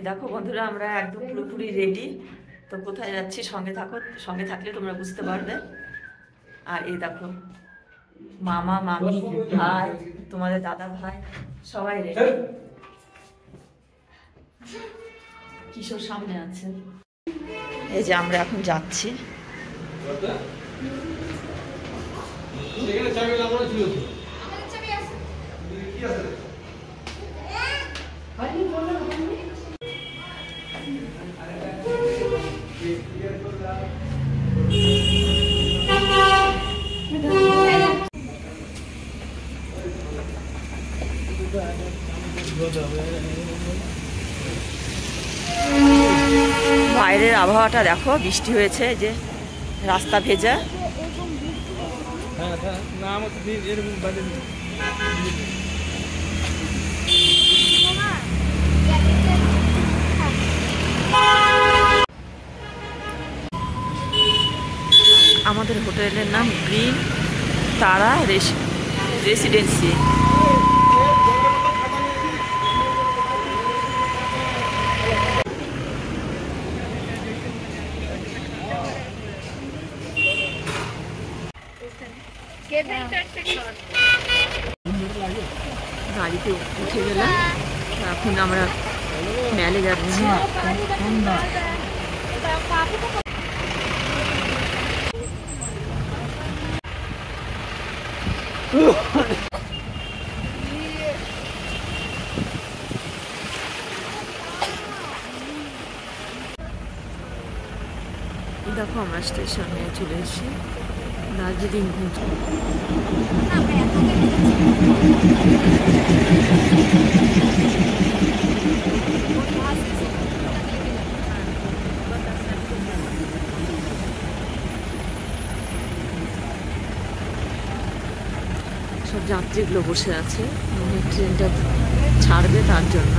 দেখো বন্ধুরা, আমরা একদম পুরোপুরি রেডি। তো কোথায় যাচ্ছি সঙ্গে থাকো, সঙ্গে থাকলে তোমরা বুঝতে পারবে। আর এই দেখো মামা, মামি, ভাই, তোমাদের দাদা ভাই সবাই রেডি। কিশোর সামনে আছে। এই যে আমরা এখন যাচ্ছি। বাইরের আবহাওয়াটা দেখো, বৃষ্টি হয়েছে, যে রাস্তা ভেজা। আমাদের হোটেলের নাম গ্রিন তারা রেসিডেন্সি। গাড়িতে উঠে গেলাম, এখন আমরা মেলে যাচ্ছি। দেখো আমরা স্টেশনে চলে এসেছি, দার্জিলিং ঘুরতে। সব যাত্রীগুলো বসে আছে, ট্রেনটা ছাড়বে তার জন্য।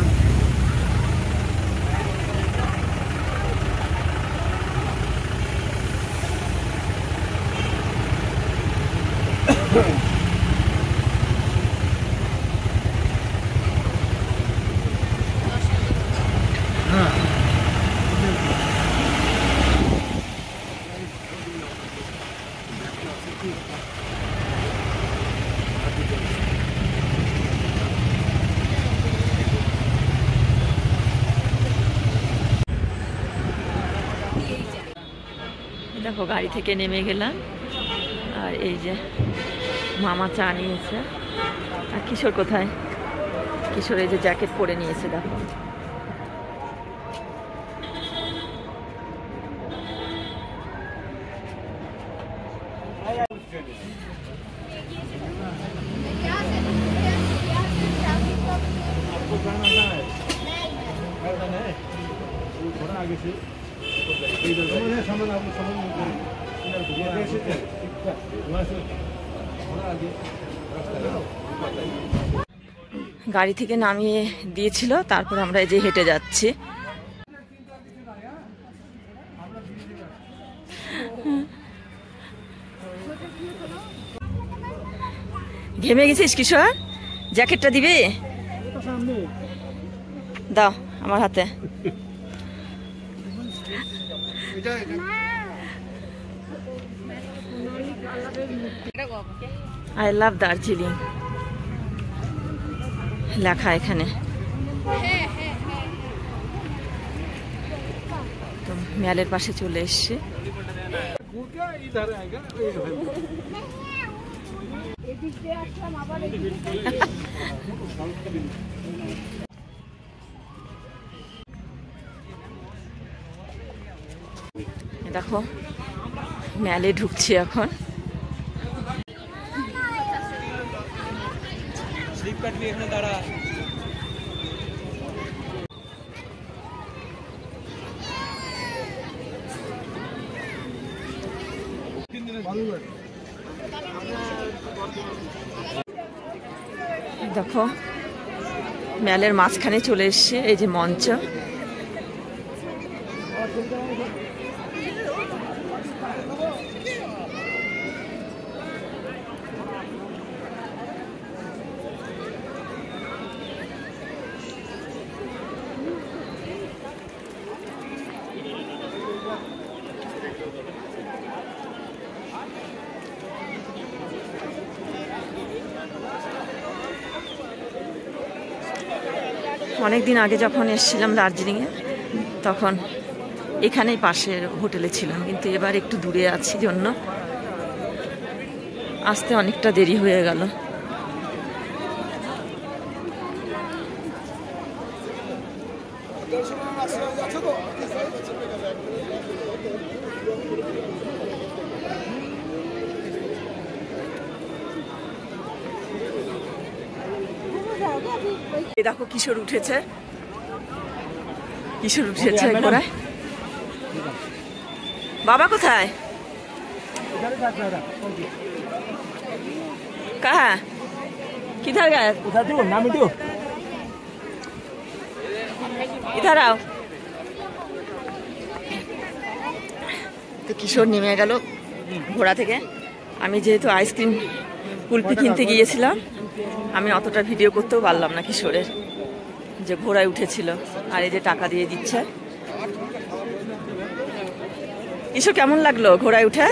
দেখো গাড়ি থেকে নেমে গেলাম, আর এই যে মামা চা নিয়েছে। আর কিশোর কোথায়? কিশোর এই যে জ্যাকেট পরে নিয়েছে, দেখো। গাড়ি থেকে নামিয়ে দিয়েছিল, তারপর আমরা এই যে হেঁটে যাচ্ছি। ঘেমে গেছিস কিশোর? জ্যাকেটটা দিবি? দাও আমার হাতে। আই লাভ দার্জিলিং লেখা এখানে। তো মেলের পাশে চলে এসছে। দেখো মেলে ঢুকছি এখন। দেখো মেলের মাঝখানে চলে এসছে, এই যে মঞ্চ। অনেক দিন আগে যখন এসেছিলাম দার্জিলিংয়ে তখন এখানেই পাশের হোটেলে ছিলাম, কিন্তু এবার একটু দূরে আছি জন্য আসতে অনেকটা দেরি হয়ে গেল। দেখো কিশোর উঠেছে, কিশোর উঠেছে ঘোড়ায়। বাবা কোথায়? कहाँ किधर गए? इधर आओ। তো কিশোর নেমে গেল ঘোড়া থেকে। আমি যেহেতু আইসক্রিম কুলপি কিনতে গিয়েছিলাম, আমি অতটা ভিডিও করতেও পারলাম না কিশোরের, যে ঘোড়ায় উঠেছিল। আর এই যে টাকা দিয়ে দিচ্ছে। কিশোর কেমন লাগলো ঘোড়ায় উঠে?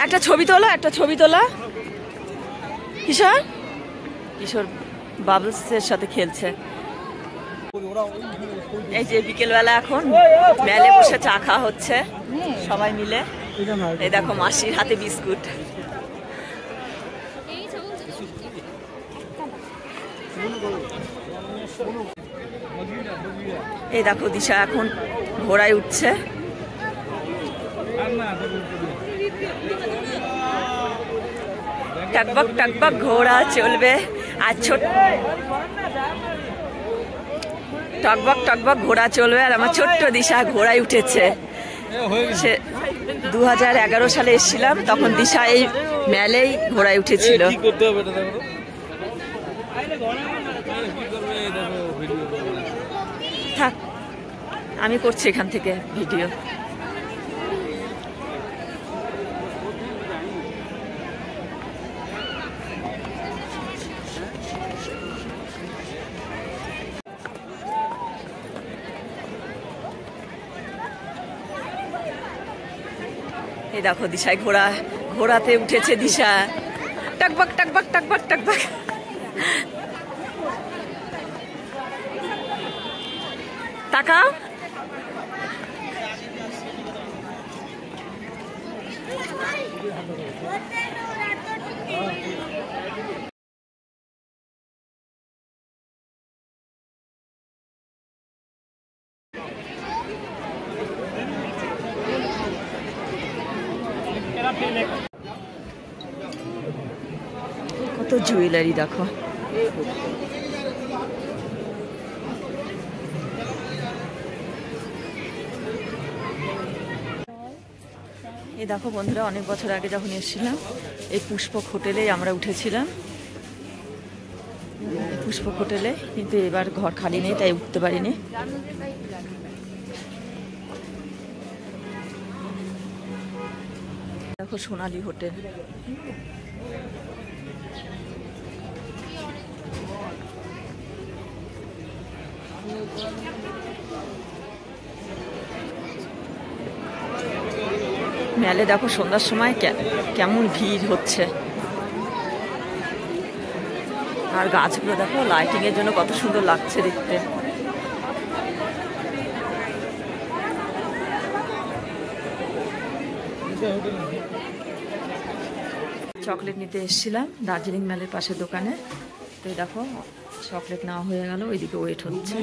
একটা ছবি তোলা, একটা ছবি তোলা। কিশোর, কিশোর বাবলসের সাথে খেলছে। এই যে বিকেলবেলা এখন মেলে বসে চা খাওয়া হচ্ছে সবাই মিলে। এই দেখো মাসির হাতে বিস্কুট। এই দেখো দিশা এখন ঘোড়ায় উঠছে। টকবক টকবক ঘোড়া চলবে। আর টকবক টকবক ঘোড়া চলবে। আর আমার ছোট্ট দিশা ঘোড়ায় উঠেছে। সে 2011 সালে এসেছিলাম, তখন দিশা এই মেলেই ঘোড়ায় উঠেছিল। থাক, আমি করছি এখান থেকে ভিডিও। এই দেখো দিশায় ঘোড়াতে উঠেছে দিশা। টকবক টকবক টকবক টকবক। তাকাও। কত জুয়েলারি দেখো। এই দেখো বন্ধুরা, অনেক বছর আগে যখন এসেছিলাম এই পুষ্পক হোটেলেই আমরা উঠেছিলাম, পুষ্পক হোটেলে। কিন্তু এবার ঘর খালি নেই, তাই উঠতে পারিনি। দেখো সোনালী হোটেল। মেলে দেখো সন্ধ্যার সময় কেমন ভিড় হচ্ছে। আর গাছগুলো দেখো লাইটিং এর জন্য কত সুন্দর লাগছে দেখতে। চকলেট নিতে এসেছিলাম দার্জিলিং মেলের পাশের দোকানে। তো দেখো চকলেট নেওয়া হয়ে গেল, ওইদিকে ওয়েট হচ্ছে।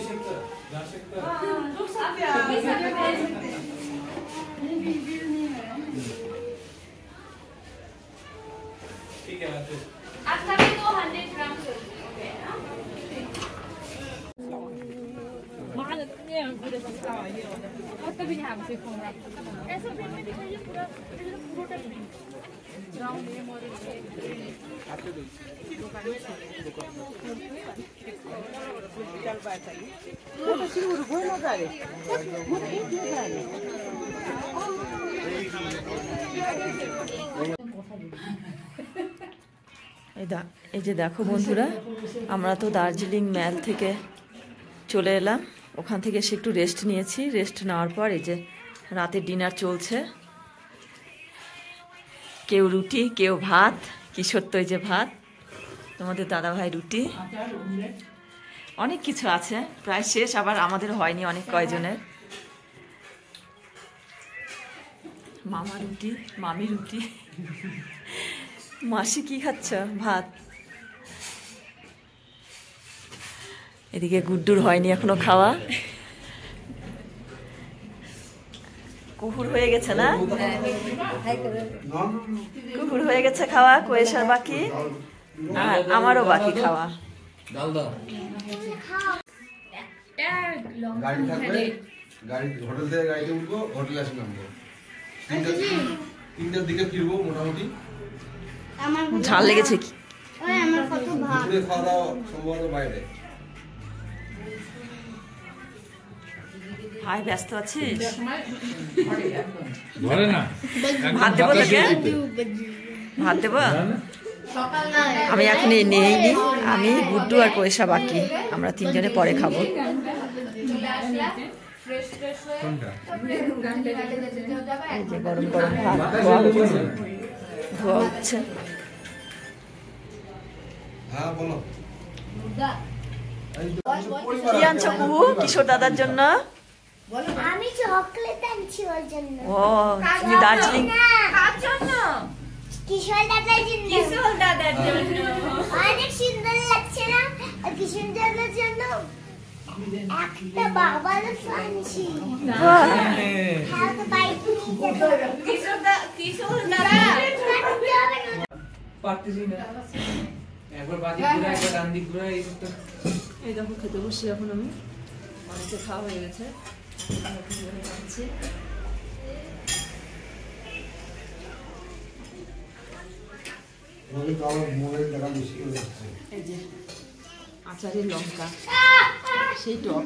এই যে দেখো বন্ধুরা, আমরা তো দার্জিলিং মেল থেকে চলে এলাম। ওখান থেকে এসে একটু রেস্ট নিয়েছি। রেস্ট নেওয়ার পর এই যে রাতের ডিনার চলছে। কেউ রুটি, কেউ ভাত। কিশোর তো এই যে ভাত, তোমাদের দাদাভাই রুটি, অনেক কিছু আছে, প্রায় শেষ, আবার আমাদের হয়নি অনেক কয়জনের। মামা রুটি, মামি রুটি। মাসি কি খাচ্ছ? ভাত। এদিকে গুড্ডুর হয়নি এখনো খাওয়া। কুকুর হয়ে গেছে না? কুকুর হয়ে গেছে খাওয়া, কোয়েশার বাকি, আর আমারও বাকি খাওয়া। গাড়ি থাকবে, হোটেল থেকে গাড়িতে উঠবো, হোটেলে এসে নামবো, 3টার দিকে ফিরবো মোটামুটি। ঝাল লেগেছে কি? দুপুরে খাওয়া দাওয়া সম্ভবত বাইরে। ভাই ব্যস্ত আছিস? ধরে না ভাত দেবো তোকে? ভাত দেবো? আমি এখন নেইনি, আমি গুড্ডু আর পয়সা বাকি, আমরা 3 জনে পরে খাবো। এই যে গরম গরম ভাত ধোয়া হচ্ছে। হ্যাঁ বলো। কি আনছো কুহু কিশোর দাদার জন্য? আমি চকলেট আনছি ওর জন্য। ও তুমি দার্জিলিং কার জন্য? কিশোর দাদার জন্য। কিশোর দাদার জন্য অনেক সুন্দর লাগছে না? আর কিশোর দাদার জন্য একটা বাবার আনছি। হ্যাঁ তো বাইকে নিয়ে যাবো। কিশোর দাদা পারতেছি না, একবার বাদিক ঘুরা একবার ডান দিক ঘুরা, এই সবটা। এই দেখো খেতে বসছি এখন আমি, অনেকটা খাওয়া হয়ে গেছে। এই যে আচারের লঙ্কা, সেই টক।